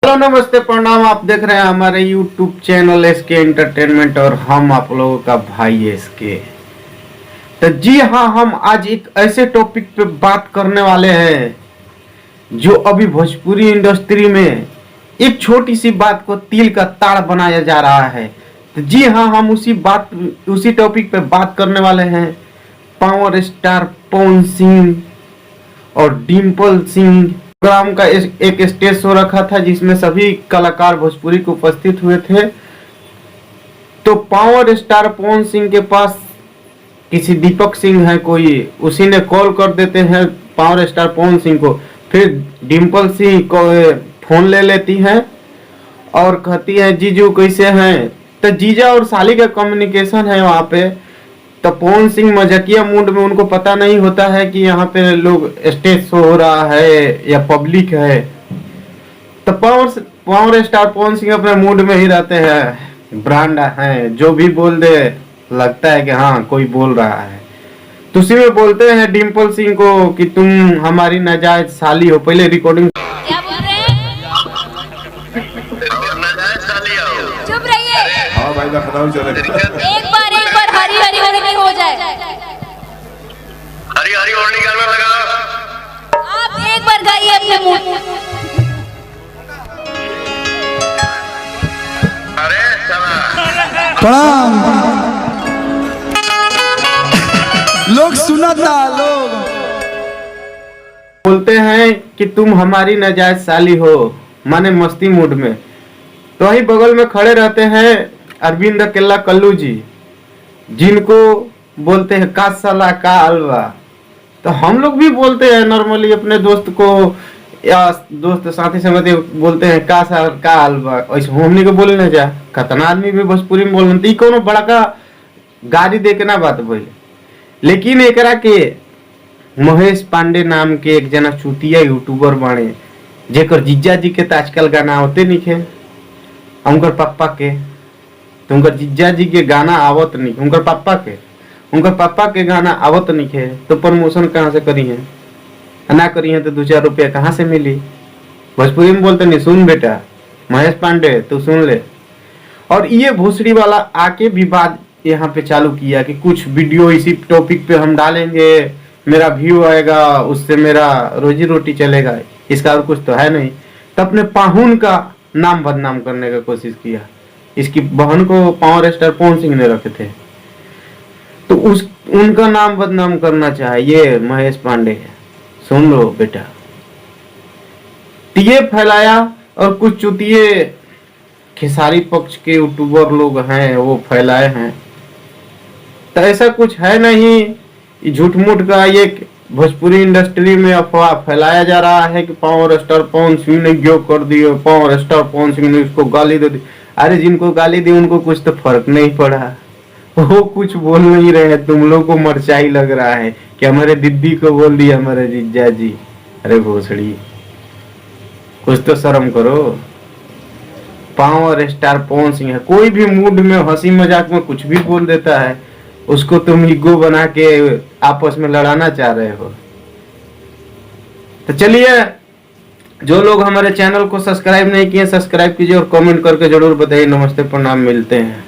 Hello नमस्ते प्रणाम। आप देख रहे हैं हमारे YouTube चैनल एसके एंटरटेनमेंट और हम आप लोगों का भाई एसके। तो जी हाँ, हम आज एक ऐसे टॉपिक पे बात करने वाले हैं जो अभी भोजपुरी इंडस्ट्री में एक छोटी सी बात को तिल का ताड़ बनाया जा रहा है। तो जी हाँ, हम उसी टॉपिक पे बात करने वाले हैं। पावर स्टार पवन सिंह और डिम्पल सिंह प्रोग्राम का एक स्टेज शो रखा था जिसमें सभी कलाकार भोजपुरी को उपस्थित हुए थे। तो पावर स्टार पवन सिंह के पास किसी दीपक सिंह है कोई, उसी ने कॉल कर देते हैं पावर स्टार पवन सिंह को। फिर डिम्पल सिंह को फोन ले लेती है और कहती है जीजू कैसे हैं। तो जीजा और साली का कम्युनिकेशन है वहाँ पे। तो पवन सिंह मजाकिया मूड में, उनको पता नहीं होता है कि यहाँ पे लोग स्टेज शो हो रहा है या पब्लिक है। तो पावर स्टार पवन सिंह अपने मूड में ही रहते हैं, ब्रांड है, जो भी बोल दे लगता है कि हाँ कोई बोल रहा है। तो उसी में बोलते हैं डिम्पल सिंह को कि तुम हमारी नाजायज साली हो। पहले रिकॉर्डिंग क्या बोल रहे हैं? चुप रहिए। हाँ भाई लखनऊ चले। एक बार हरी हरी ओढ़नी हो जाए। हरी हरी ओढ़नी गाना लगा। आप एक बार गाइए अपने मुंह। अरे चला प्रणाम लोग सुनता लोग बोलते हैं कि तुम हमारी नाजायज साली हो, माने मस्ती मूड में। तो वही बगल में खड़े रहते हैं अरविंद अकेला कल्लू जी, जिनको बोलते हैं का साला का अलवा। तो हम लोग भी बोलते हैं नॉर्मली अपने दोस्त को या दोस्त साथी संगति बोलते हैं का साल का अलवा। ऐसे हमने को बोले ना जा, खतना आदमी भी भोजपुरी में बोलते कोनो बड़ा का गाड़ी दे के ना बात बोले। लेकिन एकरा के महेश पांडे नाम के एक जना चुतिया यूट्यूबर बाणे, जेकर जीजा जी के तो आजकल गाना होते नहीं खे। उनकर पापा के तो उनकर जीजा जी के गाना आवत नहीं, उनकर पापा के गाना आवत नहीं है। तो प्रमोशन कहाँ से करी है, ना करी है तो 2-4 रुपया कहाँ से मिली। भोजपुरी में बोलते नहीं, सुन बेटा महेश पांडे तू सुन ले। और ये भोसड़ी वाला आके विवाद यहाँ पे चालू किया कि कुछ वीडियो इसी टॉपिक पे हम डालेंगे, मेरा व्यू आएगा, उससे मेरा रोजी रोटी चलेगा। इसका और कुछ तो है नहीं। तो अपने पाहुन का नाम बदनाम करने का कोशिश किया। इसकी बहन को पावर स्टार पवन सिंह ने रखे थे, तो उनका नाम बदनाम करना चाहिए महेश पांडे। सुन लो बेटा, ये फैलाया। और कुछ चुतिए खेसारी पक्ष के यूट्यूबर लोग हैं वो फैलाए हैं। तो ऐसा कुछ है नहीं, झूठ मूठ का ये भोजपुरी इंडस्ट्री में अफवाह फैलाया जा रहा है कि पावर स्टार पवन सिंह ने जो कर दिया, पावर स्टार पवन सिंह ने उसको गाली दे दी। अरे जिनको गाली दी उनको कुछ तो फर्क नहीं पड़ा, वो कुछ बोल नहीं रहे। तुम लोग को मरचाई लग रहा है कि हमारे दीदी को बोल दिया हमारे जीजा जी। अरे भोसड़ी, कुछ तो शर्म करो। पावर स्टार पवन सिंह है, कोई भी मूड में हंसी मजाक में कुछ भी बोल देता है, उसको तुम ईगो बना के आपस में लड़ाना चाह रहे हो। तो चलिए, जो लोग हमारे चैनल को सब्सक्राइब नहीं किए सब्सक्राइब कीजिए और कमेंट करके जरूर बताइए। नमस्ते प्रणाम, मिलते हैं।